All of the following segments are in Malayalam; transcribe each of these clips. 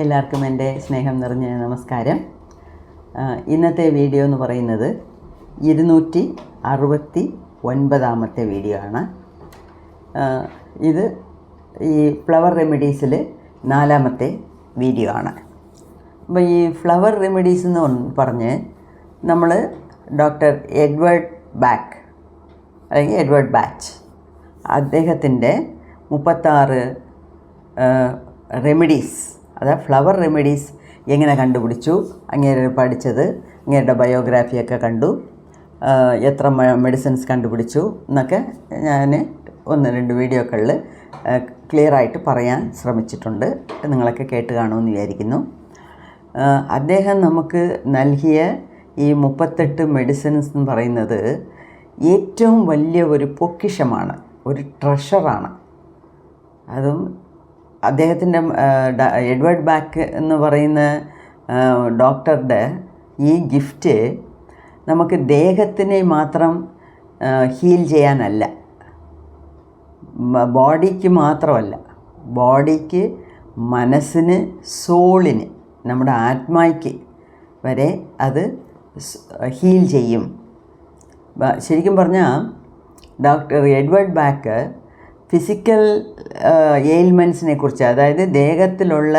എല്ലാവർക്കും എൻ്റെ സ്നേഹം നിറഞ്ഞ നമസ്കാരം. ഇന്നത്തെ വീഡിയോ എന്ന് പറയുന്നത് 269ാമത്തെ വീഡിയോ ആണ്. ഇത് ഈ ഫ്ലവർ റെമഡീസിൽ 4ാമത്തെ വീഡിയോ ആണ്. അപ്പോൾ ഈ ഫ്ലവർ റെമഡീസ് എന്ന് പറഞ്ഞ് നമ്മൾ ഡോക്ടർ എഡ്വേർഡ് ബാക്ക് അല്ലെങ്കിൽ എഡ്വേർഡ് ബാച്ച് അദ്ദേഹത്തിൻ്റെ 36 റെമഡീസ്, അതായത് ഫ്ലവർ റെമഡീസ് എങ്ങനെ കണ്ടുപിടിച്ചു, അങ്ങേര് പഠിച്ചത്, അങ്ങേരുടെ ബയോഗ്രാഫിയൊക്കെ കണ്ടു, എത്ര മെഡിസിൻസ് കണ്ടുപിടിച്ചു എന്നൊക്കെ ഞാൻ 1-2 വീഡിയോകളിൽ ക്ലിയറായിട്ട് പറയാൻ ശ്രമിച്ചിട്ടുണ്ട്. നിങ്ങളൊക്കെ കേട്ട് കാണുമെന്ന് വിചാരിക്കുന്നു. അദ്ദേഹം നമുക്ക് നൽകിയ ഈ 38 മെഡിസിൻസ് എന്ന് പറയുന്നത് ഏറ്റവും വലിയ ഒരു പൊക്കിഷമാണ്, ഒരു ട്രഷറാണ്. അതും അദ്ദേഹത്തിൻ്റെ എഡ്വേർഡ് ബാക്ക് എന്ന് പറയുന്ന ഡോക്ടറുടെ ഈ ഗിഫ്റ്റ് നമുക്ക് ദേഹത്തിനെ മാത്രം ഹീൽ ചെയ്യാനല്ല, ബോഡിക്ക് മാത്രമല്ല, ബോഡിക്ക്, മനസ്സിന്, സോളിന്, നമ്മുടെ ആത്മായ്ക്ക് വരെ അത് ഹീൽ ചെയ്യും. ശരിക്കും പറഞ്ഞാൽ ഡോക്ടർ എഡ്വേർഡ് ബാക്ക് ഫിസിക്കൽ എയിൽമെൻറ്റ്സിനെ കുറിച്ച്, അതായത് ദേഹത്തിലുള്ള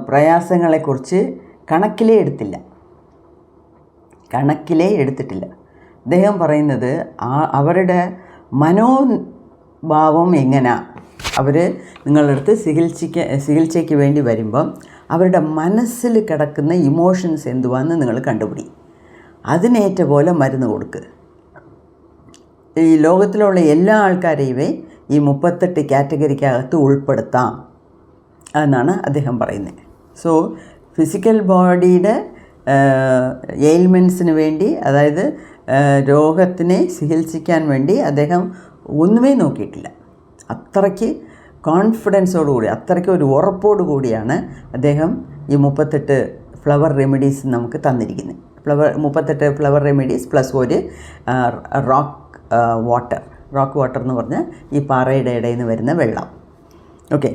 പ്രയാസങ്ങളെക്കുറിച്ച് കണക്കിലേ എടുത്തിട്ടില്ല. അദ്ദേഹം പറയുന്നത് അവരുടെ മനോഭാവം എങ്ങനെയാണ്, അവർ നിങ്ങളുടെ അടുത്ത് ചികിത്സയ്ക്ക് വേണ്ടി വരുമ്പം അവരുടെ മനസ്സിൽ കിടക്കുന്ന ഇമോഷൻസ് എന്തുവാന്ന് നിങ്ങൾ കണ്ടുപിടി, അതിനേറ്റ പോലെ മരുന്ന് കൊടുക്കുക. ഈ ലോകത്തിലുള്ള എല്ലാ ആൾക്കാരെയും ഈ 38 കാറ്റഗറിക്കകത്ത് ഉൾപ്പെടുത്താം എന്നാണ് അദ്ദേഹം പറയുന്നത്. സോ ഫിസിക്കൽ ബോഡിയുടെ എയിൽമെൻറ്റ്സിന് വേണ്ടി, അതായത് രോഗത്തിനെ ചികിത്സിക്കാൻ വേണ്ടി അദ്ദേഹം ഒന്നുമേ നോക്കിയിട്ടില്ല. അത്രയ്ക്ക് കോൺഫിഡൻസോടുകൂടി, അത്രയ്ക്ക് ഒരു ഉറപ്പോടു കൂടിയാണ് അദ്ദേഹം ഈ 38 ഫ്ലവർ റെമഡീസ് നമുക്ക് തന്നിരിക്കുന്നത്. 38 ഫ്ലവർ റെമഡീസ് പ്ലസ് ഒരു റോക്ക് വാട്ടർ എന്ന് പറഞ്ഞാൽ ഈ പാറയുടെ ഇടയിൽ നിന്ന് വരുന്ന വെള്ളം. ഓക്കെ,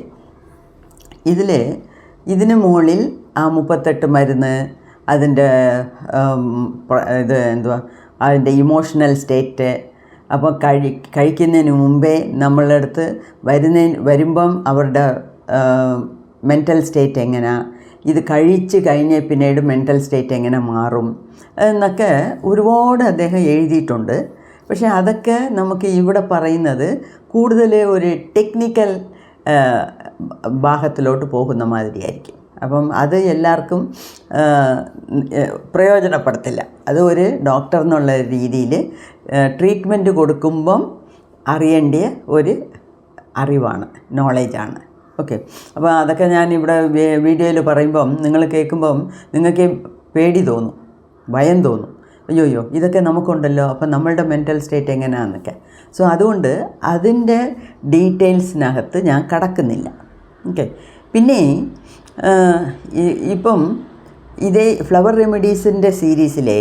ഇതിന് മുകളിൽ ആ 38 മരുന്ന്, അതിൻ്റെ അതിൻ്റെ ഇമോഷണൽ സ്റ്റേറ്റ്, അപ്പോൾ കഴിക്കുന്നതിന് മുമ്പേ നമ്മളുടെ അടുത്ത് വരുമ്പം അവരുടെ മെൻ്റൽ സ്റ്റേറ്റ് എങ്ങനെയാണ്, ഇത് കഴിച്ച് കഴിഞ്ഞ പിന്നീട് മെൻ്റൽ സ്റ്റേറ്റ് എങ്ങനെ മാറും എന്നൊക്കെ ഒരുപാട് അദ്ദേഹം എഴുതിയിട്ടുണ്ട്. പക്ഷേ അതൊക്കെ നമുക്ക് ഇവിടെ പറയുന്നത് കൂടുതൽ ഒരു ടെക്നിക്കൽ ഭാഗത്തിലോട്ട് പോകുന്ന മാതിരിയായിരിക്കും. അപ്പം അത് എല്ലാവർക്കും പ്രയോജനപ്പെടത്തില്ല. അത് ഒരു ഡോക്ടർ എന്നുള്ള രീതിയിൽ ട്രീറ്റ്മെൻറ്റ് കൊടുക്കുമ്പം അറിയേണ്ട ഒരു അറിവാണ്, നോളേജാണ്. ഓക്കെ, അപ്പോൾ അതൊക്കെ ഞാൻ ഇവിടെ വീഡിയോയിൽ പറയുമ്പം നിങ്ങൾ കേൾക്കുമ്പം നിങ്ങൾക്ക് പേടി തോന്നും, ഭയം തോന്നും. അയ്യോ ഇതൊക്കെ നമുക്കുണ്ടല്ലോ, അപ്പം നമ്മളുടെ മെൻ്റൽ സ്റ്റേറ്റ് എങ്ങനെയാണെന്നൊക്കെ. സോ അതുകൊണ്ട് അതിൻ്റെ ഡീറ്റെയിൽസിനകത്ത് ഞാൻ കടക്കുന്നില്ല. ഓക്കെ, പിന്നെ ഇപ്പം ഇതേ ഫ്ലവർ റെമഡീസിൻ്റെ സീരീസിലെ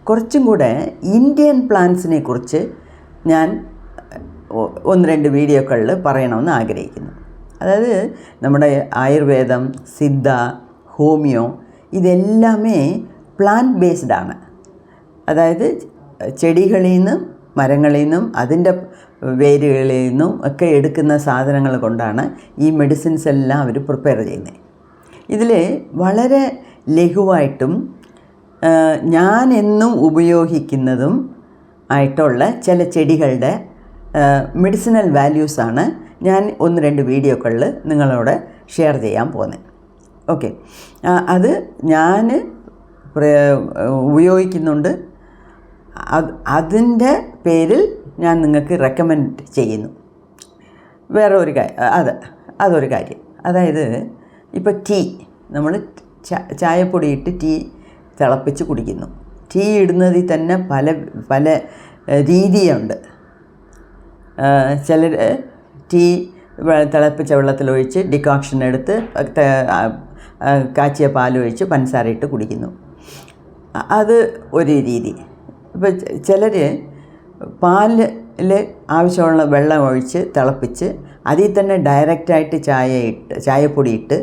കുറച്ചും കൂടെ ഇന്ത്യൻ പ്ലാന്റ്സിനെ കുറിച്ച് ഞാൻ 1-2 വീഡിയോകളിൽ പറയണമെന്ന് ആഗ്രഹിക്കുന്നു. അതായത് നമ്മുടെ ആയുർവേദം, സിദ്ധ, ഹോമിയോ ഇതെല്ലാമേ പ്ലാന്റ് ബേസ്ഡ് ആണ്. അതായത് ചെടികളിൽ നിന്നും മരങ്ങളിൽ നിന്നും അതിൻ്റെ വേരുകളിൽ നിന്നും ഒക്കെ എടുക്കുന്ന സാധനങ്ങൾ കൊണ്ടാണ് ഈ മെഡിസിൻസ് എല്ലാം അവർ പ്രിപ്പയർ ചെയ്യുന്നത്. ഇതിൽ വളരെ ലഘുവായിട്ടും ഞാൻ എന്നും ഉപയോഗിക്കുന്നതും ആയിട്ടുള്ള ചില ചെടികളുടെ മെഡിസിനൽ വാല്യൂസാണ് ഞാൻ 1-2 വീഡിയോകളിൽ നിങ്ങളോട് ഷെയർ ചെയ്യാൻ പോകുന്നത്. ഓക്കെ, അത് ഞാൻ ഉപയോഗിക്കുന്നുണ്ട്. അതിൻ്റെ പേരിൽ ഞാൻ നിങ്ങൾക്ക് റെക്കമെൻഡ് ചെയ്യുന്നു. വേറെ ഒരു അതൊരു കാര്യം, അതായത് ഇപ്പോൾ ടീ, നമ്മൾ ചായപ്പൊടി ഇട്ട് ടീ തിളപ്പിച്ച് കുടിക്കുന്നു. ടീ ഇടുന്നതിൽ തന്നെ പല രീതിയുണ്ട്. ചിലർ ടീ തിളപ്പിച്ച വെള്ളത്തിലൊഴിച്ച് ഡിക്കോക്ഷൻ എടുത്ത് കാച്ചിയ പാലൊഴിച്ച് പഞ്ചസാര ഇട്ട് കുടിക്കുന്നു. അത് ഒരു രീതി. ഇപ്പോൾ ചിലർ പാലിൽ ആവശ്യമുള്ള വെള്ളം ഒഴിച്ച് തിളപ്പിച്ച് അതിൽ തന്നെ ഡയറക്റ്റായിട്ട് ചായപ്പൊടി ഇട്ട്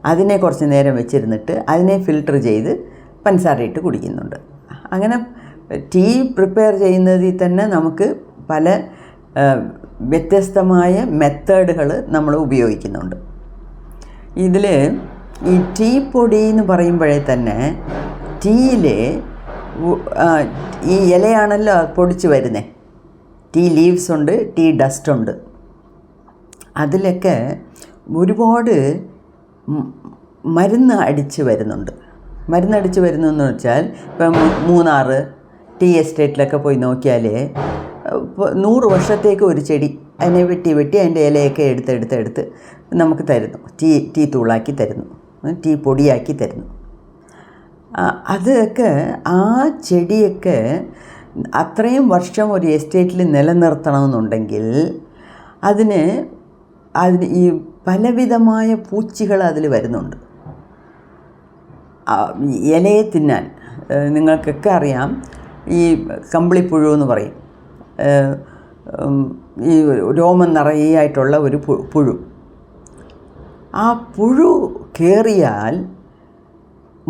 അതിനെ കുറച്ച് നേരം വെച്ചിരുന്നിട്ട് അതിനെ ഫിൽട്ടർ ചെയ്ത് പഞ്ചസാര ഇട്ട് കുടിക്കുന്നുണ്ട്. അങ്ങനെ ടീ പ്രിപ്പയർ ചെയ്യുന്നതിൽ തന്നെ നമുക്ക് പല വ്യത്യസ്തമായ മെത്തേഡുകൾ നമ്മൾ ഉപയോഗിക്കുന്നുണ്ട്. ഇതിൽ ഈ ടീ പൊടി എന്ന് പറയുമ്പോഴേ തന്നെ ടീയിൽ ഈ ഇലയാണല്ലോ പൊടിച്ച് വരുന്നത്. ടീ ലീവ്സ് ഉണ്ട്, ടീ ഡസ്റ്റ് ഉണ്ട്. അതിലൊക്കെ ഒരുപാട് മരുന്ന് അടിച്ച് വരുന്നുണ്ട്. മരുന്നടിച്ച് വരുന്നതെന്ന് വെച്ചാൽ ഇപ്പം മൂന്നാർ ടീ എസ്റ്റേറ്റിലൊക്കെ പോയി നോക്കിയാൽ 100 വർഷത്തേക്ക് ഒരു ചെടി അതിനെ വെട്ടി അതിൻ്റെ ഇലയൊക്കെ എടുത്ത് നമുക്ക് തരുന്നു. ടീ തൂളാക്കി തരുന്നു, ടീ പൊടിയാക്കി തരുന്നു. അതൊക്കെ ആ ചെടിയൊക്കെ അത്രയും വർഷം ഒരു എസ്റ്റേറ്റിൽ നിലനിർത്തണമെന്നുണ്ടെങ്കിൽ അതിന് ഈ പലവിധമായ പൂച്ചികൾ അതിൽ വരുന്നുണ്ട്. ഇലയെ തിന്നാൻ നിങ്ങൾക്കൊക്കെ അറിയാം. ഈ കമ്പിളിപ്പുഴു എന്ന് പറയും. ഈ രോമം നിറയായിട്ടുള്ള ഒരു പുഴു. ആ പുഴു കയറിയാൽ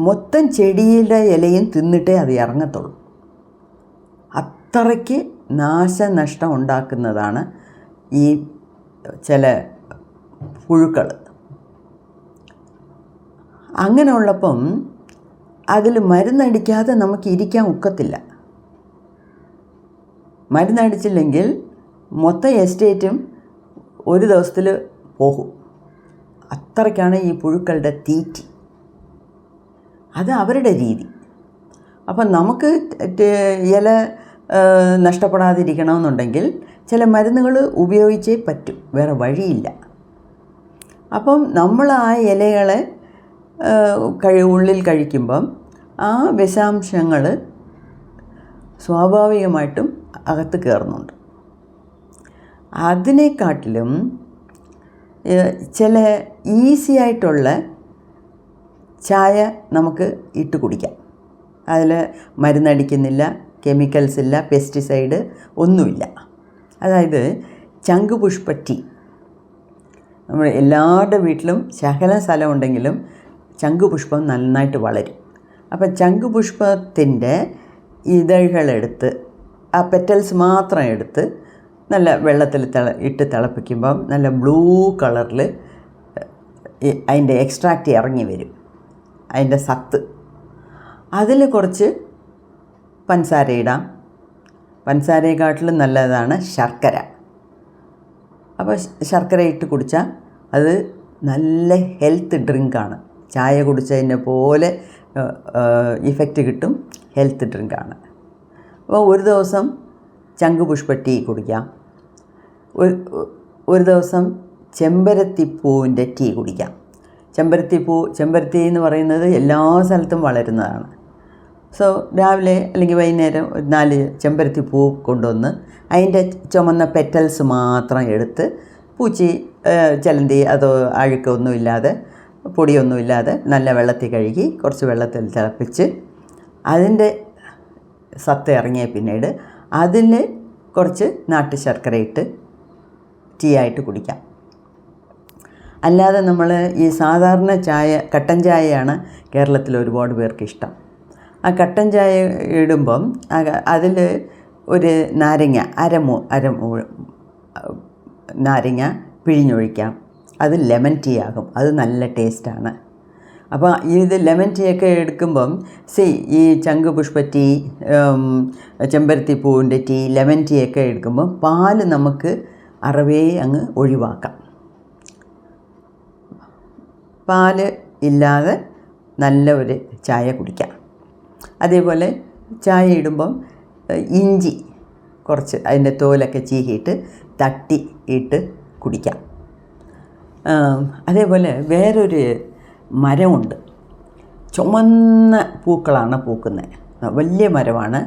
മൊത്തം ചെടിയുടെ ഇലയും തിന്നിട്ടേ അത് ഇറങ്ങത്തുള്ളൂ. അത്രയ്ക്ക് നാശനഷ്ടം ഉണ്ടാക്കുന്നതാണ് ഈ ചില പുഴുക്കൾ. അങ്ങനെ ഉള്ളപ്പം അതിൽ മരുന്നടിക്കാതെ നമുക്ക് ഇരിക്കാൻ ഒക്കത്തില്ല. മരുന്നടിച്ചില്ലെങ്കിൽ മൊത്തം എസ്റ്റേറ്റും ഒരു ദിവസത്തിൽ പോകും. അത്രയ്ക്കാണ് ഈ പുഴുക്കളുടെ തീറ്റി. അത് അവരുടെ രീതി. അപ്പം നമുക്ക് ഇല നഷ്ടപ്പെടാതിരിക്കണമെന്നുണ്ടെങ്കിൽ ചില മരുന്നുകൾ ഉപയോഗിച്ചേ പറ്റും, വേറെ വഴിയില്ല. അപ്പം നമ്മൾ ആ ഇലകളെ ഉള്ളിൽ കഴിക്കുമ്പം ആ വിഷാംശങ്ങൾ സ്വാഭാവികമായിട്ടും അകത്ത് കയറുന്നുണ്ട്. അതിനെക്കാട്ടിലും ചില ഈസി ആയിട്ടുള്ള ചായ നമുക്ക് ഇട്ട് കുടിക്കാം. അതിൽ മരുന്നടിക്കുന്നില്ല, കെമിക്കൽസ് ഇല്ല, പെസ്റ്റിസൈഡ് ഒന്നുമില്ല. അതായത് ചങ്കുപുഷ്പ ടീ. നമ്മൾ എല്ലാവരുടെ വീട്ടിലും ശകലം സ്ഥലമുണ്ടെങ്കിലും ചങ്കുപുഷ്പം നന്നായിട്ട് വളരും. അപ്പം ചങ്കുപുഷ്പത്തിൻ്റെ ഇതഴുകളെടുത്ത് ആ പെറ്റൽസ് മാത്രം എടുത്ത് നല്ല വെള്ളത്തിൽ ഇട്ട് തിളപ്പിക്കുമ്പം നല്ല ബ്ലൂ കളറിൽ അതിൻ്റെ എക്സ്ട്രാക്റ്റ് ഇറങ്ങി വരും, അതിൻ്റെ സത്ത്. അതിൽ കുറച്ച് പഞ്ചസാര ഇടാം. പഞ്ചസാരയെക്കാട്ടിലും നല്ലതാണ് ശർക്കര. അപ്പോൾ ശർക്കര ഇട്ട് കുടിച്ചാൽ അത് നല്ല ഹെൽത്ത് ഡ്രിങ്കാണ്. ചായ കുടിച്ചതിനെ പോലെ ഇഫക്റ്റ് കിട്ടും, ഹെൽത്ത് ഡ്രിങ്കാണ്. അപ്പോൾ ഒരു ദിവസം ചങ്കുപുഷ്പ ടീ കുടിക്കാം, ഒരു ദിവസം ചെമ്പരത്തിപ്പൂവിൻ്റെ ടീ കുടിക്കാം. ചെമ്പരത്തി എന്ന് പറയുന്നത് എല്ലാ സ്ഥലത്തും വളരുന്നതാണ്. സോ രാവിലെ അല്ലെങ്കിൽ വൈകുന്നേരം 4 ചെമ്പരത്തിപ്പൂ കൊണ്ടുവന്ന് അതിൻ്റെ ചുമന്ന പെറ്റൽസ് മാത്രം എടുത്ത് പൂച്ചി ചിലന്തി അതോ അഴുക്കൊന്നുമില്ലാതെ പൊടിയൊന്നുമില്ലാതെ നല്ല വെള്ളത്തിൽ കഴുകി കുറച്ച് വെള്ളത്തിൽ തിളപ്പിച്ച് അതിൻ്റെ സത്ത് ഇറങ്ങിയ പിന്നീട് അതിൽ കുറച്ച് നാട്ടു ശർക്കര ഇട്ട് ടീ ആയിട്ട് കുടിക്കാം. അല്ലാതെ നമ്മൾ ഈ സാധാരണ ചായ, കട്ടൻ ചായയാണ് കേരളത്തിൽ ഒരുപാട് പേർക്ക് ഇഷ്ടം. ആ കട്ടൻ ചായ ഇടുമ്പം അതിൽ ഒരു നാരങ്ങ നാരങ്ങ പിഴിഞ്ഞൊഴിക്കാം. അത് ലെമൺ ടീ ആകും. അത് നല്ല ടേസ്റ്റാണ്. അപ്പോൾ ഇത് ലെമൺ ടീ ഒക്കെ എടുക്കുമ്പം ഈ ചങ്കുപുഷ്പ ടീ, ചെമ്പരത്തിപ്പൂവിൻ്റെ ടീ, ലെമൺ ടീ ഒക്കെ എടുക്കുമ്പം പാല് നമുക്ക് അറവേ അങ്ങ് ഒഴിവാക്കാം. പാല് ഇല്ലാതെ നല്ല ഒരു ചായ കുടിക്കാം. അതേപോലെ ചായ ഇടുമ്പം ഇഞ്ചി കുറച്ച് അതിൻ്റെ തോലൊക്കെ ചീകിയിട്ട് തട്ടി ഇട്ട് കുടിക്കാം. അതേപോലെ വേറൊരു മരമുണ്ട്. ചുമന്ന പൂക്കളാണ് പൂക്കുന്നത്. വലിയ മരമാണ്.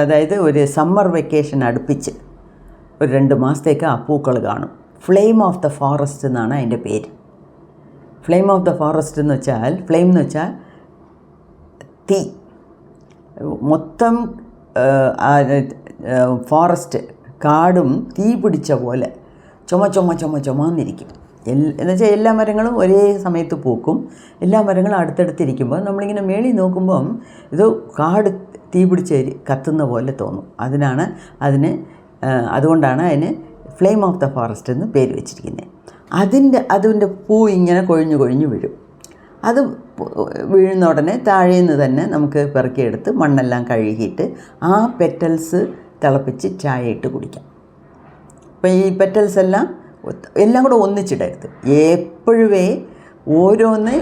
അതായത് ഒരു സമ്മർ വെക്കേഷൻ അടുപ്പിച്ച് ഒരു 2 മാസത്തേക്ക് ആ പൂക്കൾ കാണും. ഫ്ലെയിം ഓഫ് ദ ഫോറസ്റ്റ് എന്നാണ് അതിൻ്റെ പേര്. ഫ്ലെയിം ഓഫ് ദ ഫോറസ്റ്റ് എന്ന് വെച്ചാൽ, ഫ്ലെയിം എന്ന് വെച്ചാൽ തീ. മൊത്തം ഫോറസ്റ്റ് കാടും തീ പിടിച്ച പോലെ ചുമന്നിരിക്കും. എന്നുവെച്ചാൽ എല്ലാ മരങ്ങളും ഒരേ സമയത്ത് പൂക്കും. എല്ലാ മരങ്ങളും അടുത്തടുത്തിരിക്കുമ്പോൾ നമ്മളിങ്ങനെ മേളിൽ നോക്കുമ്പം ഇത് കാട് തീ പിടിച്ച് കത്തുന്ന പോലെ തോന്നും. അതുകൊണ്ടാണ് അതിന് ഫ്ലെയിം ഓഫ് ദ ഫോറസ്റ്റ് എന്ന് പേര് വെച്ചിരിക്കുന്നത്. അതിൻ്റെ പൂ ഇങ്ങനെ കൊഴിഞ്ഞു കൊഴിഞ്ഞു വീഴും. അത് വീഴുന്ന ഉടനെ താഴെ നിന്ന് തന്നെ നമുക്ക് പെറുക്കിയെടുത്ത് മണ്ണെല്ലാം കഴുകിയിട്ട് ആ പെറ്റൽസ് തിളപ്പിച്ച് ചായ ഇട്ട് കുടിക്കാം. അപ്പം ഈ പെറ്റൽസ് എല്ലാം കൂടെ ഒന്നിച്ചിടരുത്. എപ്പോഴുമേ ഓരോന്ന്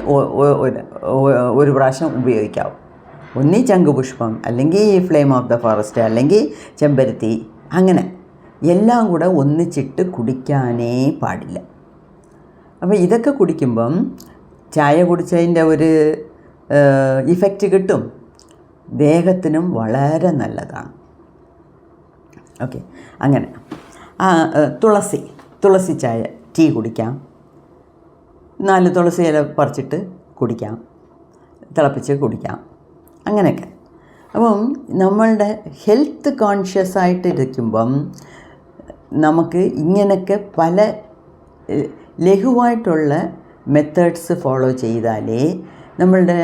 ഒരു പ്രാവശ്യം ഉപയോഗിക്കാവും. ഒന്നീ ശംഖുപുഷ്പം, അല്ലെങ്കിൽ ഫ്ലെയിം ഓഫ് ദ ഫോറസ്റ്റ്, അല്ലെങ്കിൽ ചെമ്പരത്തി, അങ്ങനെ എല്ലാം കൂടെ ഒന്നിച്ചിട്ട് കുടിക്കാനേ പാടില്ല. അപ്പോൾ ഇതൊക്കെ കുടിക്കുമ്പം ചായ കുടിച്ചതിൻ്റെ ഒരു ഇഫക്റ്റ് കിട്ടും. ദേഹത്തിനും വളരെ നല്ലതാണ്. ഓക്കെ, അങ്ങനെ തുളസി ചായ, ടീ കുടിക്കാം. 4 തുളസി ഇല പറിച്ചിട്ട് കുടിക്കാം, തിളപ്പിച്ച് കുടിക്കാം, അങ്ങനെയൊക്കെ. അപ്പം നമ്മളുടെ ഹെൽത്ത് കോൺഷ്യസ് ആയിട്ടിരിക്കുമ്പം നമുക്ക് ഇങ്ങനെയൊക്കെ പല ലഘുവായിട്ടുള്ള മെത്തേഡ്സ് ഫോളോ ചെയ്താലേ നമ്മളുടെ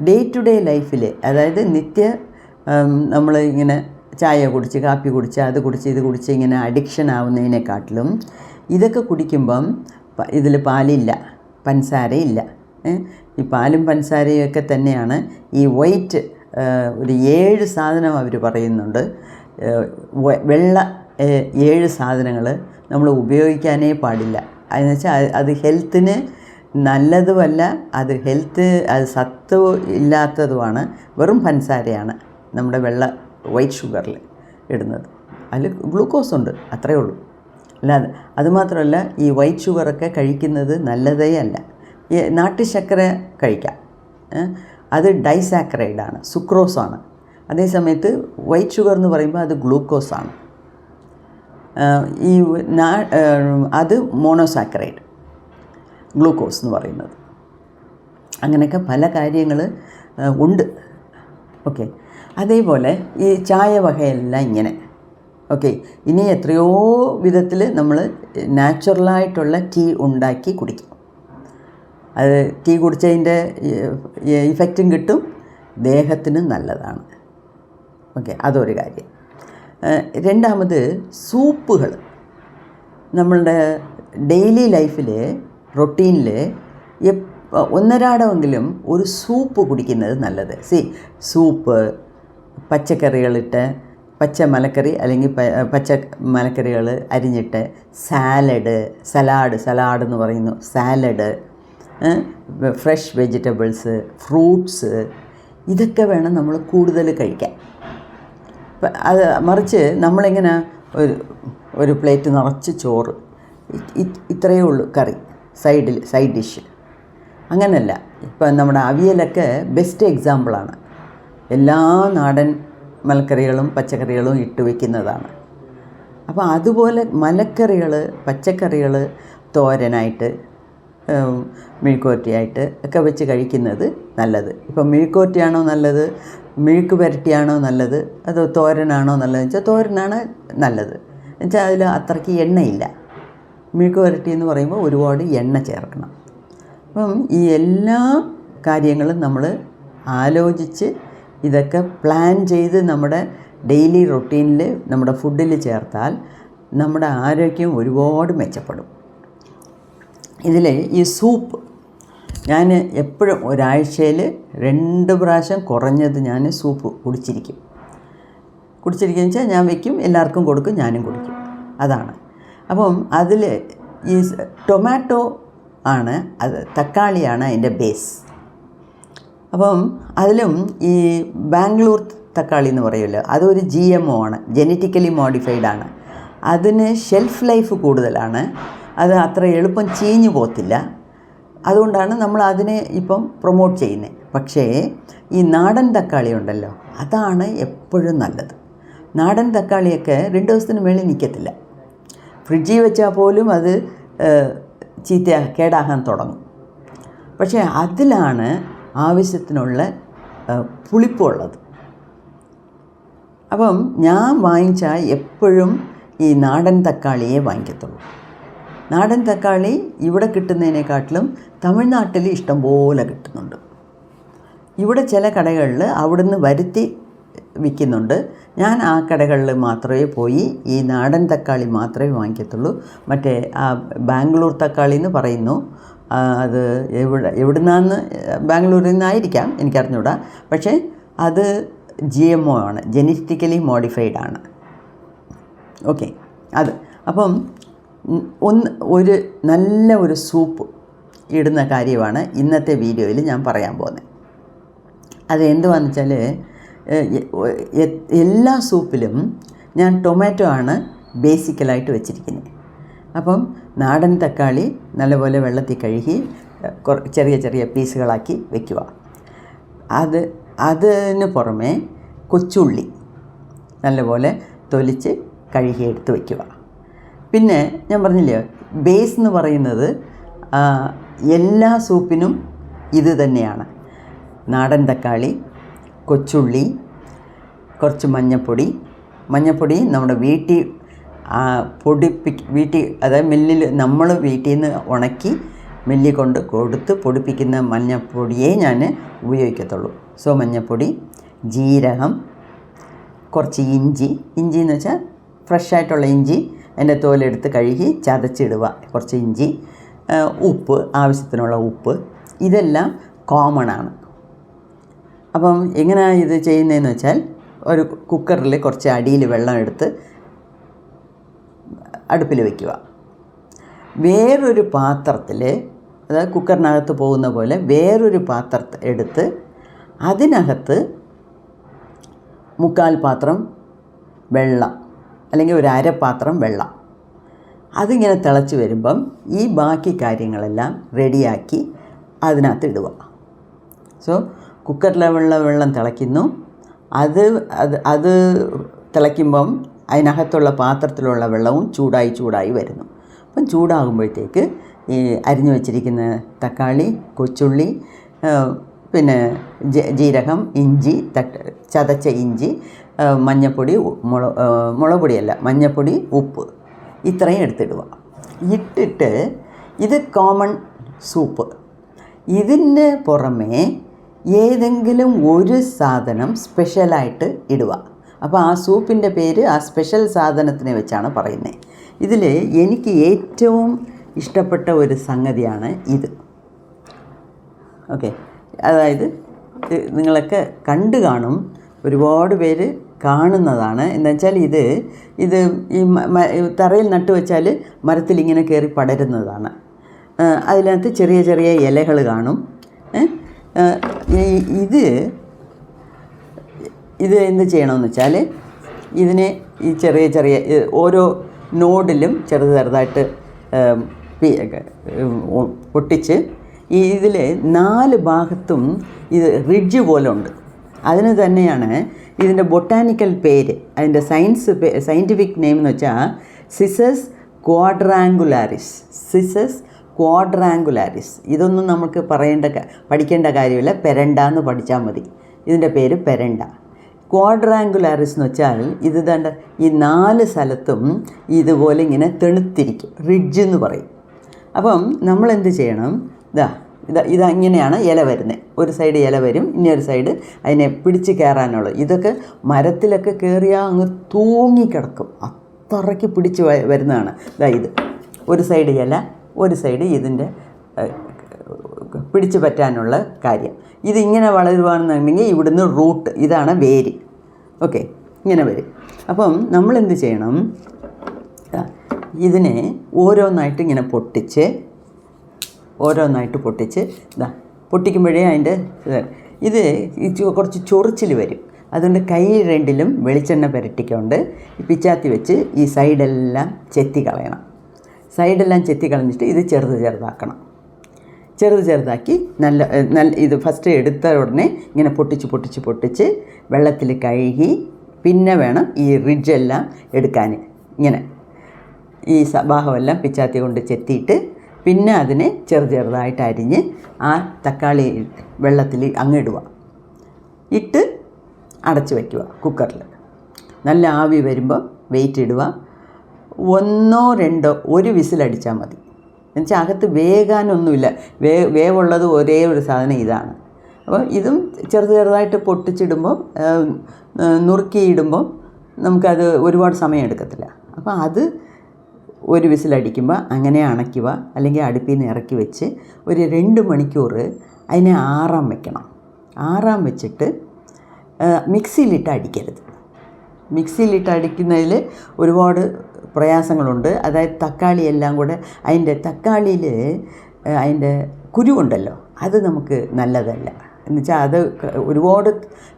ഡേ ടു ഡേ ലൈഫിൽ, അതായത് നമ്മൾ ഇങ്ങനെ ചായ കുടിച്ച്, കാപ്പി കുടിച്ച്, അത് കുടിച്ച്, ഇത് കുടിച്ച് ഇങ്ങനെ അഡിക്ഷൻ ആവുന്നതിനെക്കാട്ടിലും ഇതൊക്കെ കുടിക്കുമ്പം ഇതിൽ പാലില്ല, പഞ്ചസാരയില്ല. ഈ പാലും പഞ്ചസാരയും ഒക്കെ തന്നെയാണ് ഈ വൈറ്റ് ഒരു 7 സാധനം അവർ പറയുന്നുണ്ട്. വെള്ള 7 സാധനങ്ങൾ നമ്മൾ ഉപയോഗിക്കാനേ പാടില്ല. അതെന്ന് വെച്ചാൽ അത് ഹെൽത്തിന് നല്ലതുമല്ല, അത് സത്ത് ഇല്ലാത്തതുമാണ്. വെറും പഞ്ചസാരയാണ് നമ്മുടെ വൈറ്റ് ഷുഗറിൽ ഇടുന്നത്. അതിൽ ഗ്ലൂക്കോസ് ഉണ്ട്, അത്രയേ ഉള്ളൂ. അല്ലാതെ അതുമാത്രമല്ല, ഈ വൈറ്റ് ഷുഗറൊക്കെ കഴിക്കുന്നത് നല്ലതേ അല്ല. ഈ നാട്ടുശർക്കര കഴിക്കാം, അത് ഡൈസാക്കറൈഡാണ്, സുക്രോസാണ്. അതേസമയത്ത് വൈറ്റ് ഷുഗർ എന്ന് പറയുമ്പോൾ അത് ഗ്ലൂക്കോസാണ്. അത് മോണോസാക്കറൈഡ്, ഗ്ലൂക്കോസ് എന്ന് പറയുന്നത്. അങ്ങനെയൊക്കെ പല കാര്യങ്ങൾ ഉണ്ട്. ഓക്കെ, അതേപോലെ ഈ ചായ വകയെല്ലാം ഇങ്ങനെ. ഓക്കെ, ഇനി എത്രയോ വിധത്തിൽ നമ്മൾ നാച്ചുറലായിട്ടുള്ള ടീ ഉണ്ടാക്കി കുടിക്കും. അത് ടീ കുടിച്ചതിൻ്റെ ഇഫക്റ്റും കിട്ടും, ദേഹത്തിനും നല്ലതാണ്. ഓക്കെ, അതൊരു കാര്യം. രണ്ടാമത്, സൂപ്പുകൾ. നമ്മളുടെ ഡെയിലി ലൈഫിൽ, റൊട്ടീനിൽ ഒന്നരാടമെങ്കിലും ഒരു സൂപ്പ് കുടിക്കുന്നത് നല്ലത്. സൂപ്പ്, പച്ചക്കറികളിട്ട്, പച്ച മലക്കറി അല്ലെങ്കിൽ പച്ച മലക്കറികൾ അരിഞ്ഞിട്ട്, സലാഡ് എന്ന് പറയുന്നു, സാലഡ്, ഫ്രഷ് വെജിറ്റബിൾസ്, ഫ്രൂട്ട്സ്, ഇതൊക്കെ വേണം നമ്മൾ കൂടുതൽ കഴിക്കാൻ. അത് മറിച്ച് നമ്മളിങ്ങനെ ഒരു പ്ലേറ്റ് നിറച്ച് ചോറ്, ഇത്രയേ ഉള്ളൂ കറി, സൈഡ് ഡിഷ്, അങ്ങനെയല്ല. ഇപ്പം നമ്മുടെ അവിയലൊക്കെ ബെസ്റ്റ് എക്സാമ്പിളാണ്. എല്ലാ നാടൻ മലക്കറികളും പച്ചക്കറികളും ഇട്ട് വയ്ക്കുന്നതാണ്. അപ്പോൾ അതുപോലെ മലക്കറികൾ, പച്ചക്കറികൾ തോരനായിട്ട്, മെഴുക്കുവരട്ടിയായിട്ട് ഒക്കെ വെച്ച് കഴിക്കുന്നത് നല്ലത്. ഇപ്പം മെഴുക്കുവരട്ടിയാണോ നല്ലത്, മെഴുക്ക് പുരട്ടിയാണോ നല്ലത്, അതോ തോരനാണോ നല്ലതെന്ന് വെച്ചാൽ തോരനാണ് നല്ലത്. എന്നുവെച്ചാൽ അതിൽ അത്രയ്ക്ക് എണ്ണയില്ല. മെഴുക്ക് പുരട്ടി എന്ന് പറയുമ്പോൾ ഒരുപാട് എണ്ണ ചേർക്കണം. അപ്പം ഈ എല്ലാ കാര്യങ്ങളും നമ്മൾ ആലോചിച്ച് ഇതൊക്കെ പ്ലാൻ ചെയ്ത് നമ്മുടെ ഡെയിലി റൊട്ടീനിൽ, നമ്മുടെ ഫുഡിൽ ചേർത്താൽ നമ്മുടെ ആരോഗ്യം ഒരുപാട് മെച്ചപ്പെടും. ഇതിൽ ഈ സൂപ്പ് ഞാൻ എപ്പോഴും ഒരാഴ്ചയിൽ 2 പ്രാവശ്യം കുറഞ്ഞത് ഞാൻ സൂപ്പ് കുടിച്ചിരിക്കുകയെന്ന് വെച്ചാൽ ഞാൻ വയ്ക്കും, എല്ലാവർക്കും കൊടുക്കും, ഞാനും കുടിക്കും, അതാണ്. അപ്പം അതിൽ ഈ ടൊമാറ്റോ ആണ്, അത് തക്കാളിയാണ് അതിൻ്റെ ബേസ്. അപ്പം അതിലും ഈ ബാംഗ്ലൂർ തക്കാളി എന്ന് പറയുമല്ലോ, അതൊരു GMO ആണ്, ജെനറ്റിക്കലി മോഡിഫൈഡ് ആണ്. അതിന് ഷെൽഫ് ലൈഫ് കൂടുതലാണ്, അത് അത്ര എളുപ്പം ചീഞ്ഞു പോകത്തില്ല. അതുകൊണ്ടാണ് നമ്മൾ അതിനെ ഇപ്പം പ്രൊമോട്ട് ചെയ്യുന്നത്. പക്ഷേ ഈ നാടൻ തക്കാളി ഉണ്ടല്ലോ, അതാണ് എപ്പോഴും നല്ലത്. നാടൻ തക്കാളിയൊക്കെ 2 ദിവസത്തിന് മേളിൽ നിൽക്കത്തില്ല. ഫ്രിഡ്ജിൽ വെച്ചാൽ പോലും അത് കേടാകാൻ തുടങ്ങും. പക്ഷേ അതിലാണ് ആവശ്യത്തിനുള്ള പുളിപ്പുള്ളത്. അപ്പം ഞാൻ വാങ്ങിച്ചാൽ എപ്പോഴും ഈ നാടൻ തക്കാളിയെ വാങ്ങിക്കത്തുള്ളൂ. നാടൻ തക്കാളി ഇവിടെ കിട്ടുന്നതിനെക്കാട്ടിലും തമിഴ്നാട്ടിൽ ഇഷ്ടംപോലെ കിട്ടുന്നുണ്ട്. ഇവിടെ ചില കടകളിൽ അവിടുന്ന് വരുത്തി വിൽക്കുന്നുണ്ട്. ഞാൻ ആ കടകളിൽ മാത്രമേ പോയി ഈ നാടൻ തക്കാളി മാത്രമേ വാങ്ങിക്കത്തുള്ളൂ. മറ്റേ ആ ബാംഗ്ലൂർ തക്കാളി എന്ന് പറയുന്നു, അത് എവിടുന്നാന്ന്, ബാംഗ്ലൂരിൽ നിന്നായിരിക്കാം, എനിക്കറിഞ്ഞൂടാ. പക്ഷേ അത് GMO ആണ്, ജനറ്റിക്കലി മോഡിഫൈഡ് ആണ്. ഓക്കെ, അത് അപ്പം ഒരു നല്ല ഒരു സൂപ്പ് ഇടുന്ന കാര്യമാണ് ഇന്നത്തെ വീഡിയോയിൽ ഞാൻ പറയാൻ പോകുന്നത്. അത് എന്തുവാന്ന് വെച്ചാൽ, എല്ലാ സൂപ്പിലും ഞാൻ ടൊമാറ്റോ ആണ് ബേസിക്കലായിട്ട് വെച്ചിരിക്കുന്നത്. അപ്പം നാടൻ തക്കാളി നല്ലപോലെ വെള്ളത്തിൽ കഴുകി ചെറിയ ചെറിയ പീസുകളാക്കി വെക്കുക. അതിന് പുറമെ കൊച്ചുള്ളി നല്ലപോലെ തൊലിച്ച് കഴുകി എടുത്ത് വയ്ക്കുക. പിന്നെ ഞാൻ പറഞ്ഞില്ലേ, ബേസ് എന്ന് പറയുന്നത് എല്ലാ സൂപ്പിനും ഇത് തന്നെയാണ്. നാടൻ തക്കാളി, കൊച്ചുള്ളി, കുറച്ച് മഞ്ഞൾപ്പൊടി നമ്മുടെ വീട്ടിൽ അതായത് മില്ലിൽ നമ്മൾ വീട്ടിൽ നിന്ന് ഉണക്കി മില്ലിൽ കൊണ്ട് കൊടുത്ത് പൊടിപ്പിക്കുന്ന മഞ്ഞൾപ്പൊടിയേ ഞാൻ ഉപയോഗിക്കത്തുള്ളൂ. സോ മഞ്ഞൾപ്പൊടി, ജീരകം, കുറച്ച് ഇഞ്ചി എന്ന് വെച്ചാൽ ഫ്രഷായിട്ടുള്ള ഇഞ്ചി, അതിൻ്റെ തോലെടുത്ത് കഴുകി ചതച്ചിടുക, കുറച്ച് ഇഞ്ചി, ഉപ്പ്, ആവശ്യത്തിനുള്ള ഉപ്പ്, ഇതെല്ലാം കോമൺ ആണ്. അപ്പം എങ്ങനെയാണ് ഇത് ചെയ്യുന്നതെന്ന് വെച്ചാൽ, ഒരു കുക്കറിൽ കുറച്ച് അടിയിൽ വെള്ളം എടുത്ത് അടുപ്പിൽ വയ്ക്കുക. വേറൊരു പാത്രത്തിൽ, അതായത് കുക്കറിനകത്ത് പോകുന്ന പോലെ വേറൊരു പാത്രം എടുത്ത് അതിനകത്ത് 3/4 പാത്രം വെള്ളം, അല്ലെങ്കിൽ ഒരു അരപ്പാത്രം വെള്ളം, അതിങ്ങനെ തിളച്ച് വരുമ്പം ഈ ബാക്കി കാര്യങ്ങളെല്ലാം റെഡിയാക്കി അതിനകത്ത് ഇടുക. സോ കുക്കറിലെ വെള്ളം തിളയ്ക്കുന്നു. അത് തിളയ്ക്കുമ്പം അതിനകത്തുള്ള പാത്രത്തിലുള്ള വെള്ളവും ചൂടായി വരുന്നു. അപ്പം ചൂടാകുമ്പോഴത്തേക്ക് ഈ അരിഞ്ഞു വച്ചിരിക്കുന്ന തക്കാളി, കൊച്ചുള്ളി, പിന്നെ ജീരകം, ഇഞ്ചി, ചതച്ച ഇഞ്ചി, മഞ്ഞൾപ്പൊടി, മുളക് പൊടിയല്ല, മഞ്ഞൾപ്പൊടി, ഉപ്പ്, ഇത്രയും എടുത്തിടുക. ഇട്ടിട്ട് ഇത് കോമൺ സൂപ്പ്. ഇതിന് പുറമേ ഏതെങ്കിലും ഒരു സാധനം സ്പെഷ്യലായിട്ട് ഇടുക. അപ്പോൾ ആ സൂപ്പിൻ്റെ പേര് ആ സ്പെഷ്യൽ സാധനത്തിനെ വെച്ചാണ് പറയുന്നത്. ഇതിൽ എനിക്ക് ഏറ്റവും ഇഷ്ടപ്പെട്ട ഒരു സംഗതിയാണ് ഇത്. ഓക്കെ, അതായത് നിങ്ങളൊക്കെ കണ്ടു കാണും, ഒരുപാട് പേര് കാണുന്നതാണ്. എന്നുവെച്ചാൽ ഇത് ഈ തറയിൽ നട്ടു വെച്ചാൽ മരത്തിൽ ഇങ്ങനെ കയറി പടരുന്നതാണ്. അതിനകത്ത് ചെറിയ ചെറിയ ഇലകൾ കാണും. ഇത് എന്ത് ചെയ്യണമെന്ന് വെച്ചാൽ, ഇതിനെ ഈ ചെറിയ ഓരോ നോഡിലും ചെറുതായിട്ട് പൊട്ടിച്ച് ഇതിൽ 4 ഭാഗത്തും ഇത് റിഡ്ജ് പോലെ ഉണ്ട്. അതിന് തന്നെയാണ് ഇതിൻ്റെ ബൊട്ടാനിക്കൽ പേര്, അതിൻ്റെ സയൻറ്റിഫിക് നെയിം എന്ന് വെച്ചാൽ സിസസ് ക്വാഡ്രാങ്കുലാരിസ്. ഇതൊന്നും നമുക്ക് പഠിക്കേണ്ട കാര്യമില്ല, പെരണ്ട പഠിച്ചാൽ മതി. ഇതിൻ്റെ പേര് പെരണ്ട. ക്വാഡ്രാങ്കുലാരിസ് എന്ന് വെച്ചാൽ ഇത് ദാണ്ട ഈ 4 സ്ഥലത്തും ഇതുപോലെ ഇങ്ങനെ തെളുത്തിരിക്കും, റിഡ്ജ് എന്ന് പറയും. അപ്പം നമ്മളെന്ത് ചെയ്യണം, ഇതങ്ങനെയാണ് ഇല വരുന്നത്. ഒരു സൈഡ് ഇല വരും, ഇനിയൊരു സൈഡ് അതിനെ പിടിച്ച് കയറാനുള്ളത്. ഇതൊക്കെ മരത്തിലൊക്കെ കയറിയാൽ അങ്ങ് തൂങ്ങിക്കിടക്കും, അത്രയ്ക്ക് പിടിച്ച് വരുന്നതാണ്. ഇത് ഒരു സൈഡ് ഇല, ഒരു സൈഡ് ഇതിൻ്റെ പിടിച്ചു പറ്റാനുള്ള കാര്യം. ഇതിങ്ങനെ വളരുവാണെന്നുണ്ടെങ്കിൽ ഇവിടുന്ന് റൂട്ട്, ഇതാണ് വേര്. ഓക്കെ, ഇങ്ങനെ വരും. അപ്പം നമ്മളെന്ത് ചെയ്യണം, ഇതിനെ ഓരോന്നായിട്ട് ഇങ്ങനെ പൊട്ടിച്ച് പൊട്ടിക്കുമ്പോഴേ അതിൻ്റെ ഇത് കുറച്ച് ചൊറിച്ചിൽ വരും. അതുകൊണ്ട് കൈ രണ്ടിലും വെളിച്ചെണ്ണ പുരട്ടിക്കൊണ്ട് ഈ പിച്ചാത്തി വെച്ച് ഈ സൈഡെല്ലാം ചെത്തി കളയണം. ചെത്തി കളഞ്ഞിട്ട് ഇത് ചെറുതാക്കി നല്ല ഇത് ഫസ്റ്റ് എടുത്ത ഉടനെ ഇങ്ങനെ പൊട്ടിച്ച് വെള്ളത്തിൽ കഴുകി, പിന്നെ വേണം ഈ റിഡ്ജെല്ലാം എടുക്കാൻ. ഇങ്ങനെ ഈ ഭാഗമെല്ലാം പിച്ചാത്തി കൊണ്ട് ചെത്തിയിട്ട് പിന്നെ അതിനെ ചെറുതായിട്ട് അരിഞ്ഞ് ആ തക്കാളി വെള്ളത്തിൽ അങ്ങിടുക. ഇട്ട് അടച്ച് വയ്ക്കുക കുക്കറിൽ. നല്ല ആവി വരുമ്പോൾ വെയിറ്റ് ഇടുക. ഒന്നോ രണ്ടോ ഒരു വിസിലടിച്ചാൽ മതി. എന്നുവെച്ചാൽ അകത്ത് വേകാനൊന്നുമില്ല, വേവുള്ളത് ഒരേ ഒരു സാധനം ഇതാണ്. അപ്പോൾ ഇതും ചെറുതായിട്ട് പൊട്ടിച്ചിടുമ്പോൾ നുറുക്കിയിടുമ്പോൾ നമുക്കത് ഒരുപാട് സമയം എടുക്കത്തില്ല. അപ്പോൾ അത് ഒരു വിസിലടിക്കുമ്പോൾ അങ്ങനെ അണയ്ക്കുക, അല്ലെങ്കിൽ അടുപ്പിൽ നിന്ന് ഇറക്കി വെച്ച് ഒരു 2 മണിക്കൂർ അതിനെ ആറാൻ വെക്കണം. ആറാൻ വെച്ചിട്ട് മിക്സിയിലിട്ട് അടിക്കരുത്. മിക്സിയിലിട്ട് അടിക്കുന്നതിൽ ഒരുപാട് പ്രയാസങ്ങളുണ്ട്. അതായത് തക്കാളി എല്ലാം കൂടെ തക്കാളിയിൽ അതിൻ്റെ കുരുവുണ്ടല്ലോ, അത് നമുക്ക് നല്ലതല്ല. എന്നുവെച്ചാൽ അത് ഒരുപാട്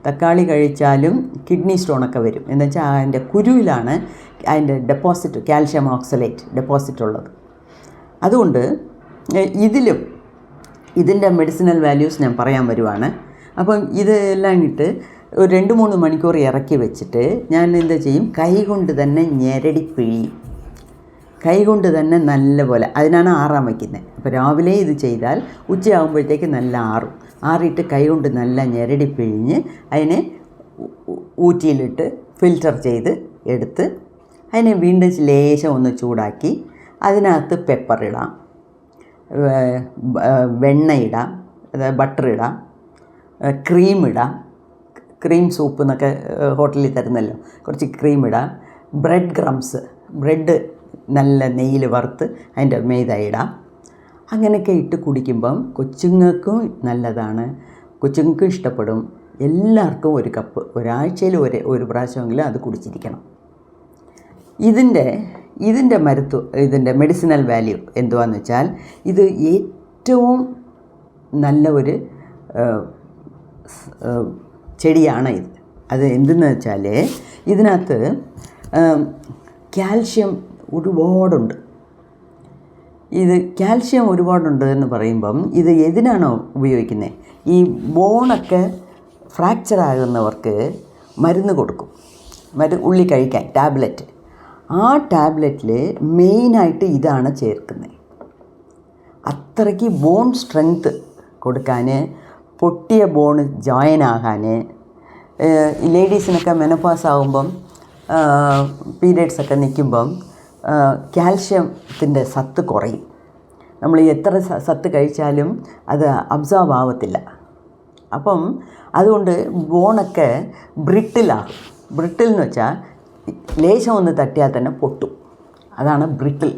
തക്കാളി കഴിച്ചാലും കിഡ്നി സ്റ്റോണൊക്കെ വരും. എന്നുവെച്ചാൽ അതിൻ്റെ കുരുവിലാണ് അതിൻ്റെ ഡെപ്പോസിറ്റ്, കാൽഷ്യം ഓക്സലേറ്റ് ഡെപ്പോസിറ്റ് ഉള്ളത്. അതുകൊണ്ട് ഇതിൻ്റെ മെഡിസിനൽ വാല്യൂസ് ഞാൻ പറയാൻ വരുവാണ്. അപ്പം ഇതെല്ലാം ഇട്ട് ഒരു 2-3 മണിക്കൂർ ഇറക്കി വെച്ചിട്ട് ഞാൻ എന്താ ചെയ്യും, കൈകൊണ്ട് തന്നെ ഞെരടി പിഴിയും. കൈകൊണ്ട് തന്നെ നല്ലപോലെ, അതിനാണ് ആറാൻ വയ്ക്കുന്നത്. അപ്പോൾ രാവിലെ ഇത് ചെയ്താൽ ഉച്ചയാകുമ്പോഴത്തേക്ക് നല്ല ആറും. ആറിയിട്ട് കൈകൊണ്ട് നല്ല ഞെരടി പിഴിഞ്ഞ് അതിനെ ഊറ്റിയിലിട്ട് ഫിൽറ്റർ ചെയ്ത് എടുത്ത് അതിനെ വീണ്ടും ലേശം ഒന്ന് ചൂടാക്കി അതിനകത്ത് പെപ്പർ ഇടാം, വെണ്ണ ഇടാം, അതായത് ബട്ടർ ഇടാം, ക്രീം ഇടാം. ക്രീം സൂപ്പ് എന്നൊക്കെ ഹോട്ടലിൽ തരുന്നല്ലോ, കുറച്ച് ക്രീം ഇടാം. ബ്രെഡ് ക്രംസ്, ബ്രെഡ് നല്ല നെയ്യിൽ വറുത്ത് അതിൻ്റെ മൈദ ഇടാം. അങ്ങനെയൊക്കെ ഇട്ട് കുടിക്കുമ്പം കൊച്ചുങ്ങൾക്കും നല്ലതാണ്, കൊച്ചുങ്ങൾക്കും ഇഷ്ടപ്പെടും. എല്ലാവർക്കും ഒരു കപ്പ് ഒരാഴ്ചയിൽ ഒരു പ്രാവശ്യമെങ്കിലും അത് കുടിച്ചിരിക്കണം. ഇതിൻ്റെ മെഡിസിനൽ വാല്യൂ എന്തുവാന്ന് വെച്ചാൽ, ഇത് ഏറ്റവും നല്ല ഒരു ചെടിയാണ് ഇത്. അത് എന്തെന്ന് വെച്ചാൽ ഇതിനകത്ത് കാൽഷ്യം ഒരുപാടുണ്ട്. കാൽഷ്യം ഒരുപാടുണ്ട് എന്ന് പറയുമ്പം ഇത് എന്തിനാണോ ഉപയോഗിക്കുന്നത്, ഈ ബോണൊക്കെ ഫ്രാക്ചർ ആകുന്നവർക്ക് മരുന്ന് കൊടുക്കും, ഉള്ളി കഴിക്കാൻ ടാബ്ലറ്റ്. ആ ടാബ്ലറ്റിൽ മെയിനായിട്ട് ഇതാണ് ചേർക്കുന്നത്. അത്രയ്ക്ക് ബോൺ സ്ട്രെങ്ത്ത് കൊടുക്കാൻ, പൊട്ടിയ ബോൺ ജോയിൻ ആകാൻ. ലേഡീസിനൊക്കെ മെനോപോസ് ആകുമ്പം പീരിയഡ്സൊക്കെ നിൽക്കുമ്പം കാൽഷ്യത്തിൻ്റെ സത്ത് കുറയും. നമ്മൾ എത്ര സത്ത് കഴിച്ചാലും അത് അബ്സോർബ് ആവത്തില്ല. അപ്പം അതുകൊണ്ട് ബോണൊക്കെ ബ്രിട്ടിലാകും. ബ്രിട്ടിൽ എന്ന് വെച്ചാൽ ലേശം ഒന്ന് തട്ടിയാൽ തന്നെ പൊട്ടും, അതാണ് ബ്രിട്ടിൽ.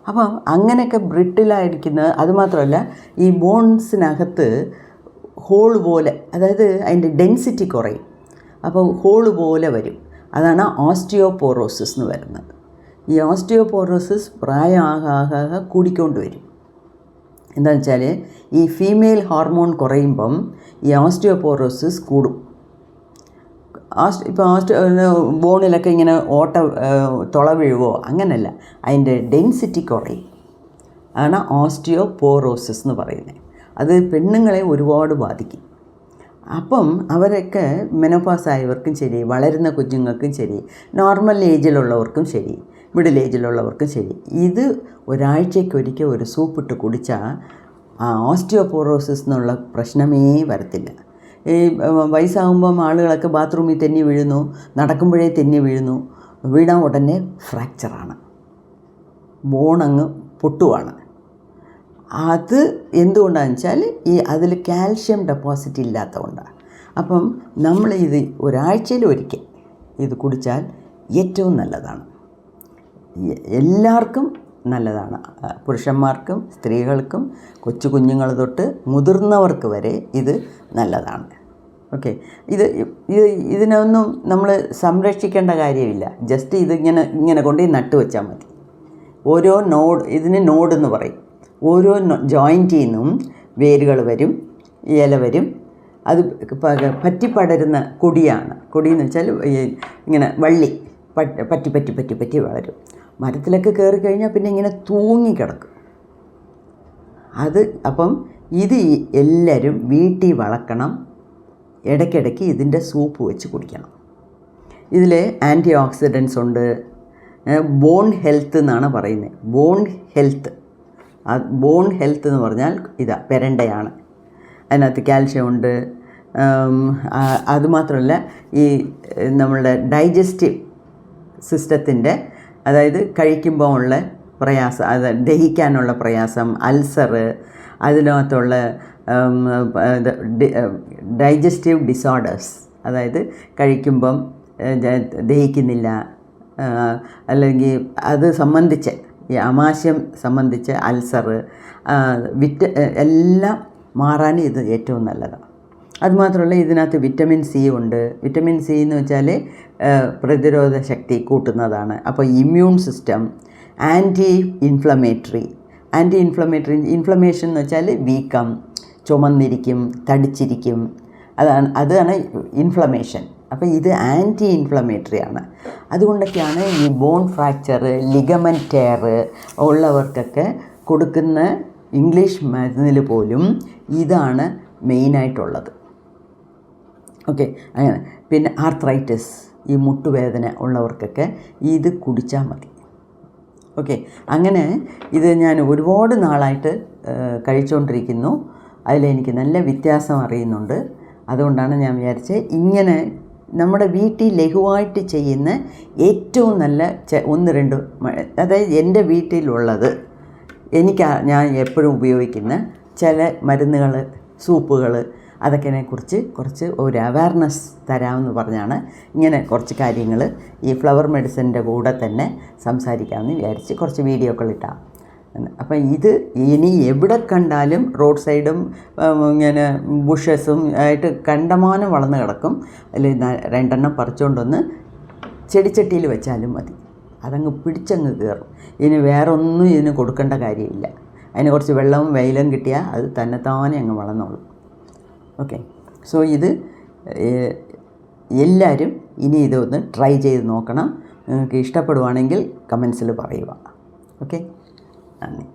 അപ്പം അങ്ങനെയൊക്കെ ബ്രിട്ടിലായിരിക്കുന്നത്. അതുമാത്രമല്ല, ഈ ബോൺസിനകത്ത് ഹോൾ പോലെ, അതായത് അതിൻ്റെ ഡെൻസിറ്റി കുറയും. അപ്പോൾ ഹോൾ പോലെ വരും. അതാണ് ഓസ്റ്റിയോപോറോസിസ് എന്ന് വരുന്നത്. ഈ ഓസ്റ്റിയോപോറോസിസ് പ്രായമാകാതെ കൂടിക്കൊണ്ട് വരും. എന്താണെന്ന് വെച്ചാൽ ഈ ഫീമെയിൽ ഹോർമോൺ കുറയുമ്പം ഈ ഓസ്റ്റിയോപോറോസിസ് കൂടും. ഇപ്പോൾ ബോണിലൊക്കെ ഇങ്ങനെ തുള വീഴുവോ, അങ്ങനെയല്ല, അതിൻ്റെ ഡെൻസിറ്റി കുറയും. അതാണ് ഓസ്റ്റിയോപോറോസിസ് എന്ന് പറയുന്നത്. അത് പെണ്ണുങ്ങളെ ഒരുപാട് ബാധിക്കും. അപ്പം അവരൊക്കെ മെനോപോസ് ആയവർക്കും ശരി, വളരുന്ന കുഞ്ഞുങ്ങൾക്കും ശരി, നോർമൽ ഏജിലുള്ളവർക്കും ശരി, മിഡിൽ ഏജിലുള്ളവർക്കും ശരി, ഇത് ഒരാഴ്ചയ്ക്കൊരിക്കൽ ഒരു സൂപ്പിട്ട് കുടിച്ചാൽ ഓസ്റ്റിയോപോറോസിസ് എന്നുള്ള പ്രശ്നമേ വരത്തില്ല. ഈ വയസ്സാകുമ്പം ആളുകളൊക്കെ ബാത്റൂമിൽ തെന്നി വീഴുന്നു, നടക്കുമ്പോഴേ തെന്നി വീഴുന്നു, വീണാൽ ഉടനെ ഫ്രാക്ചറാണ്, ബോണങ്ങ് പൊട്ടുവാണ്. അത് എന്തുകൊണ്ടാണെന്ന് വെച്ചാൽ അതിൽ കാൽഷ്യം ഡെപ്പോസിറ്റ് ഇല്ലാത്തതുകൊണ്ടാണ്. അപ്പം നമ്മൾ ഒരാഴ്ചയിൽ ഒരിക്കൽ ഇത് കുടിച്ചാൽ ഏറ്റവും നല്ലതാണ്. എല്ലാവർക്കും നല്ലതാണ്, പുരുഷന്മാർക്കും സ്ത്രീകൾക്കും കൊച്ചു കുഞ്ഞുങ്ങൾ തൊട്ട് മുതിർന്നവർക്ക് വരെ ഇത് നല്ലതാണ്. ഓക്കെ, ഇതിനൊന്നും നമ്മൾ സംരക്ഷിക്കേണ്ട കാര്യമില്ല. ജസ്റ്റ് ഇങ്ങനെ കൊണ്ടുപോയി നട്ടു വെച്ചാൽ മതി. ഓരോ ഇതിന് നോഡെന്ന് പറയും. ഓരോ ജോയിൻറ്റിൽ നിന്നും വേരുകൾ വരും, ഇല വരും. അത് പറ്റിപ്പടരുന്ന കൊടിയാണ്. കൊടിയെന്ന് വെച്ചാൽ ഇങ്ങനെ വള്ളി പറ്റി വളരും. മരത്തിലൊക്കെ കയറി കഴിഞ്ഞാൽ പിന്നെ ഇങ്ങനെ തൂങ്ങിക്കിടക്കും. അപ്പം ഇത് എല്ലാവരും വീട്ടിൽ വളർത്തണം. ഇടയ്ക്കിടയ്ക്ക് ഇതിൻ്റെ സൂപ്പ് വെച്ച് കുടിക്കണം. ഇതിൽ ആൻറ്റി ഓക്സിഡൻസ് ഉണ്ട്. ബോൺ ഹെൽത്ത് എന്നാണ് പറയുന്നത്. ബോൺ ഹെൽത്ത് എന്ന് പറഞ്ഞാൽ പെരണ്ടയാണ്. അതിനകത്ത് കാൽഷ്യം ഉണ്ട്. അതുമാത്രമല്ല, ഈ നമ്മളുടെ ഡൈജസ്റ്റീവ് സിസ്റ്റത്തിൻ്റെ അതായത് കഴിക്കുമ്പോൾ ഉള്ള പ്രയാസം, അത് ദഹിക്കാനുള്ള പ്രയാസം, അൾസറ്, അതിനകത്തുള്ള ഡൈജസ്റ്റീവ് ഡിസോർഡേഴ്സ്, അതായത് കഴിക്കുമ്പം ദഹിക്കുന്നില്ല, അല്ലെങ്കിൽ അത് സംബന്ധിച്ച് ഈ ആമാശയം സംബന്ധിച്ച് അൾസറ്, എല്ലാം മാറാൻ ഇത് ഏറ്റവും നല്ലതാണ്. അതുമാത്രമല്ല ഇതിനകത്ത് വിറ്റമിൻ സി ഉണ്ട്. വിറ്റമിൻ സി എന്ന് വെച്ചാൽ പ്രതിരോധ ശക്തി കൂട്ടുന്നതാണ്. അപ്പോൾ immune system, anti inflammatory, inflammation എന്ന് വെച്ചാൽ വീക്കം, ചുമന്നിരിക്കും, തടിച്ചിരിക്കും, അതാണ് ഇൻഫ്ലമേഷൻ. അപ്പോൾ ഇത് ആൻറ്റി ഇൻഫ്ലമേറ്ററി ആണ്. അതുകൊണ്ടൊക്കെയാണ് ഈ ബോൺ ഫ്രാക്ചർ, ലിഗമെൻറ്റ് ടയർ ഉള്ളവർക്കൊക്കെ കൊടുക്കുന്ന ഇംഗ്ലീഷ് മരുന്നിൽ പോലും ഇതാണ് മെയിനായിട്ടുള്ളത്. ഓക്കെ, അങ്ങനെ. പിന്നെ ആർത്രൈറ്റിസ്, ഈ മുട്ടുവേദന ഉള്ളവർക്കൊക്കെ ഇത് കുടിച്ചാൽ മതി. ഓക്കെ, അങ്ങനെ ഇത് ഞാൻ ഒരുപാട് നാളായിട്ട് കഴിച്ചുകൊണ്ടിരിക്കുന്നു. അതിലെനിക്ക് നല്ല വ്യത്യാസം അറിയുന്നുണ്ട്. അതുകൊണ്ടാണ് ഞാൻ വിചാരിച്ചത് ഇങ്ങനെ നമ്മുടെ വീട്ടിൽ ലഘുവായിട്ട് ചെയ്യുന്ന ഏറ്റവും നല്ല 1-2, അതായത് എൻ്റെ വീട്ടിലുള്ളത് ഞാൻ എപ്പോഴും ഉപയോഗിക്കുന്ന ചില മരുന്നുകൾ, സൂപ്പുകൾ, അതൊക്കെയെക്കുറിച്ച് കുറച്ച് ഒരു അവയർനെസ് തരാമെന്ന് പറഞ്ഞാണ് ഇങ്ങനെ കുറച്ച് കാര്യങ്ങൾ ഈ ഫ്ലവർ മെഡിസിൻ്റെ കൂടെ തന്നെ സംസാരിക്കാമെന്ന് വിചാരിച്ച് കുറച്ച് വീഡിയോകൾ ഇട്ടാം. അപ്പം ഇത് ഇനി എവിടെ കണ്ടാലും റോഡ് സൈഡും ഇങ്ങനെ ബുഷസും ആയിട്ട് കണ്ടമാനം വളർന്ന് കിടക്കും. അതിൽ 2 പറിച്ചുകൊണ്ടൊന്ന് ചെടിച്ചട്ടിയിൽ വെച്ചാലും മതി, അതങ്ങ് പിടിച്ചങ്ങ് കയറും. ഇതിന് വേറെ ഒന്നും ഇതിന് കൊടുക്കേണ്ട കാര്യമില്ല. അതിന് കുറച്ച് വെള്ളവും വെയിലും കിട്ടിയാൽ അത് തന്നെത്താനെ അങ്ങ് വളർന്നോളും. ഓക്കെ, സോ ഇത് എല്ലാവരും ഇനി ഇതൊന്ന് ട്രൈ ചെയ്ത് നോക്കണം. നിങ്ങൾക്ക് ഇഷ്ടപ്പെടുവാണെങ്കിൽ കമൻസിൽ പറയുക. ഓക്കെ, നന്ദി.